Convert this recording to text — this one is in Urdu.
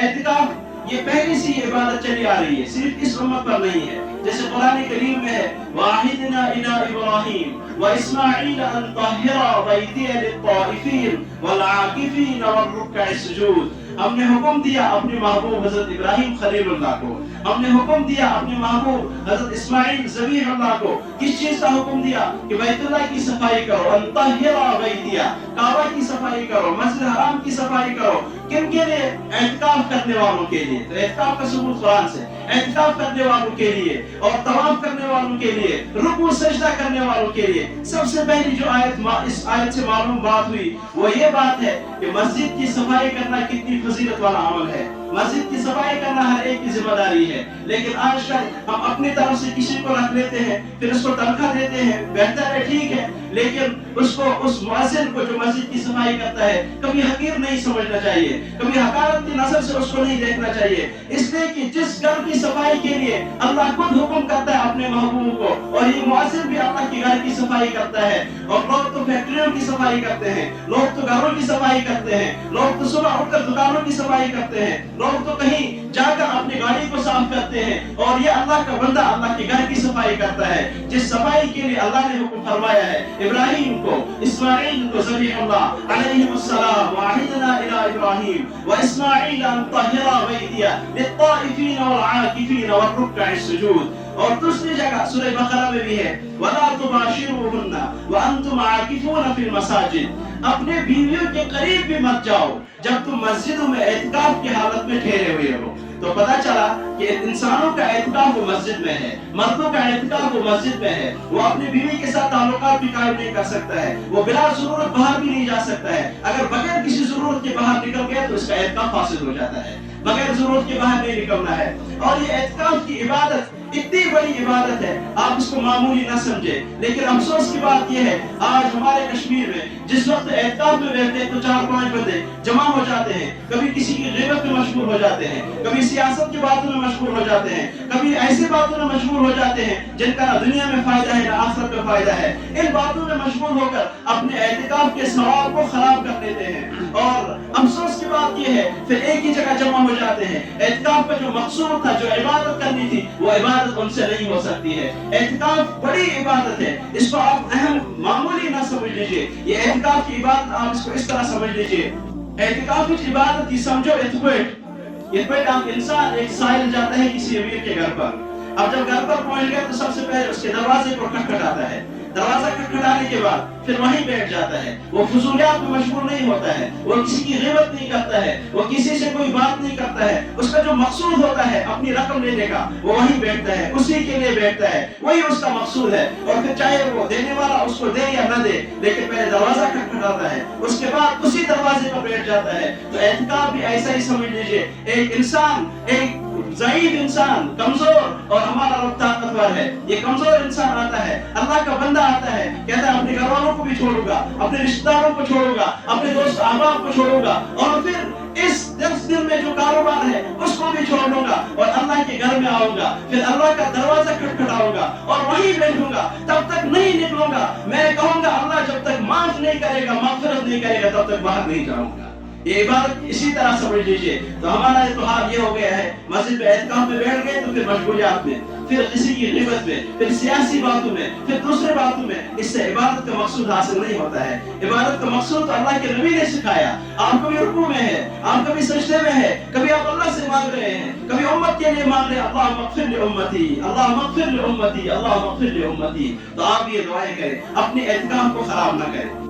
اعتکاف یہ پہلے سے یہ عبادت چلی آ رہی ہے، صرف اس امت پر نہیں ہے. جیسے قرآن کریم میں ہے وَعَهِدْنَا إِلَىٰ إِبْرَاهِيمَ وَإِسْمَاعِيلَ أَن طَهِّرَا بَيْتِيَ لِلطَّائِفِينَ وَالْعَاكِفِينَ وَالرُّكَّعِ السُّجُودِ. ہم نے حکم دیا اپنے محبوب حضرت ابراہیم خلیل اللہ کو، ہم نے حکم دیا اپنے محبوب حضرت اسماعیل ذبیح اللہ کو. کس چیز کا حکم دیا؟ کہ بیت اللہ کی صفائی کرو، ان طہرا بیتیا، کعبہ کی صفائی کرو، مسجد حرام کی صفائی کرو. کن کے لیے؟ اعتکاف کرنے والوں کے لیے. تو اعتکاف کا ثبوت قرآن سے، اعتکاف کرنے والوں کے لیے اور طواف کرنے والوں کے لیے، رکوع سجدہ کرنے والوں کے لیے. سب سے پہلی جو اس آیت سے معلوم بات ہوئی وہ یہ بات ہے کہ مسجد کی صفائی کرنا کتنی فضیلت والا عمل ہے. مسجد کی صفائی کرنا ہر ایک کی ذمہ داری ہے. لیکن آج کل ہم اپنی طرف سے کسی کو رکھ لیتے ہیں، پھر اس کو تنخواہ دیتے ہیں، بہتر ہے ٹھیک ہے، لیکن اس مؤذن کو جو مسجد کی صفائی کرتا ہے کبھی حقیر نہیں سمجھنا چاہیے، کبھی حقارت کی نظر سے اس کو نہیں دیکھنا چاہیے. اس لیے کہ جس گھر کی صفائی کے لیے اللہ خود حکم کرتا ہے اپنے محبوب کو، اور یہ مؤذن بھی اللہ کے گھر کی صفائی کرتا ہے. اور لوگ تو فیکٹریوں کی صفائی کرتے ہیں، لوگ تو گھروں کی صفائی کرتے ہیں، لوگ تو صبح اٹھ کر دکانوں کی صفائی کرتے ہیں، لوگ تو کہیں جا کر اپنی گاڑی کو صاف کرتے ہیں. اور یہ اللہ کا بندہ اللہ کے گھر کی صفائی کرتا ہے، جس صفائی کے لیے اللہ نے حکم فرمایا ہے ابراہیم کو، اسماعیل کو ذبیح اللہ علیہ السلام. وَعَهِدْنَا إِلَىٰ إِبْرَاهِيمَ وَإِسْمَاعِيلَ أَن طَهِّرَا بَيْتِيَ لِلطَّائِفِينَ وَالْعَاكِفِينَ وَالرُّكَّعِ السُّجُودِ. اور دوسری جگہ سورہ بقرہ میں بھی ہے وَلَا تُبَاشِرُوهُنَّ وَأَنْتُمْ عَاكِفُونَ فِي الْمَسَاجِدِ. اپنے بیویوں کے قریب بھی مت جاؤ جب تم مسجدوں میں اعتکاف کی حالت میں ٹھہرے ہوئے ہو. تو پتا چلا کہ انسانوں کا اعتکاف وہ مسجد میں ہے، مردوں کا اعتکاف وہ مسجد میں ہے. وہ اپنی بیوی کے ساتھ تعلقات بھی قائم نہیں کر سکتا ہے، وہ بلا ضرورت باہر بھی نہیں جا سکتا ہے. اگر بغیر کسی ضرورت کے باہر نکل گیا تو اس کا اعتکاف فاسد ہو جاتا ہے. بغیر ضرورت کے باہر نہیں نکلنا ہے. اور یہ اعتکاف کی عبادت اتنی بڑی عبادت ہے، آپ اس کو معمولی نہ سمجھے. لیکن افسوس کی بات یہ ہے آج ہمارے کشمیر میں جس وقت اعتکاف میں بیٹھتے ہیں تو 4-5 بندے جمع ہو جاتے ہیں، کبھی کسی کی غیبت میں مشغول ہو جاتے ہیں، کبھی سیاست کی باتوں میں مشغول ہو جاتے ہیں، کبھی ایسی باتوں میں مشغول ہو جاتے ہیں جن کا نہ دنیا میں فائدہ ہے نہ آخرت میں فائدہ ہے. ان باتوں میں مشغول ہو کر اپنے اعتکاف کے ثواب کو خراب کر دیتے ہیں. اور افسوس کی بات یہ ہے پھر ایک ہی جگہ جمع ہو جاتے ہیں. اعتکاف کا جو مقصود تھا، جو عبادت کرنی تھی، وہ عبادت ان سے نہیں ہو سکتی ہے. اعتکاف بڑی عبادت ہے، اس کو آپ اہم معمولی نہ سمجھ لیجئے. یہ اعتکاف کی عبادت آپ اس کو اس طرح سمجھ لیجئے. اعتکاف کی عبادت کی سمجھو اتبیٹ انسان ایک سائل جاتا ہے کسی امیر کے گھر پر. اب جب گھر پر پہنچ گیا تو سب سے پہلے اس کے دروازے کو کھٹکھٹاتا ہے. دروازہ کھٹکھٹانے کے بعد پھر وہیں بیٹھ جاتا ہے. وہ فضولیات میں مشغول نہیں ہوتا ہے، وہ کسی کی غیبت نہیں کرتا ہے، وہ کسی سے کوئی بات نہیں کرتا ہے. اس کا جو مقصود ہوتا ہے اپنی رقم لینے کا، وہ وہیں بیٹھتا ہے، اسی کے لیے بیٹھتا ہے، وہی اس کا مقصود ہے. اور پھر چاہے وہ دینے والا اس کو دے یا نہ دے، لیکن پہلے دروازہ کھٹکھٹاتا ہے، اس کے بعد اسی دروازے پر بیٹھ جاتا ہے. تو اعتکاف بھی ایسا ہی سمجھ لیجئے. ایک انسان، ایک ضعیف انسان، کمزور، اور ہمارا رب طاقتور ہے. یہ کمزور انسان آتا ہے، اللہ کا بندہ آتا ہے، کہتا ہے اپنے گھر والوں کو بھی چھوڑوں گا، اپنے رشتہ داروں کو چھوڑوں گا، اپنے دوست احباب کو چھوڑوں گا، اور پھر اس 10 دن میں جو کاروبار ہے اس کو بھی چھوڑ دوں گا اور اللہ کے گھر میں آؤں گا. پھر اللہ کا دروازہ کھٹکھٹاؤں گا اور وہیں بیٹھوں گا، تب تک نہیں نکلوں گا. میں کہوں گا اللہ جب تک معاف نہیں کرے گا، مغفرت نہیں کرے گا، تب تک باہر نہیں جاؤں گا. یہ عبادت اسی طرح سمجھ لیجئے. تو ہمارا اتحاد یہ ہو گیا ہے، مسجد میں اعتکاف میں بیٹھ گئے تو پھر مشغولیات میں، پھر کسی کی غیبت میں، پھر سیاسی باتوں میں، پھر دوسرے باتوں میں. اس سے عبادت کا مقصود حاصل نہیں ہوتا ہے. عبادت کا مقصود تو اللہ کے نبی نے سکھایا. آپ کبھی رکوع میں ہے، آپ کبھی سجدے میں ہے، کبھی آپ اللہ سے مانگ رہے ہیں، کبھی امت کے لیے مانگ رہے ہیں اللہم اغفر لامتی، اللہم اغفر لامتی، اللہم اغفر لامتی. تو آپ یہ دعائیں کریں، اپنے اعتکاف کو خراب نہ کریں.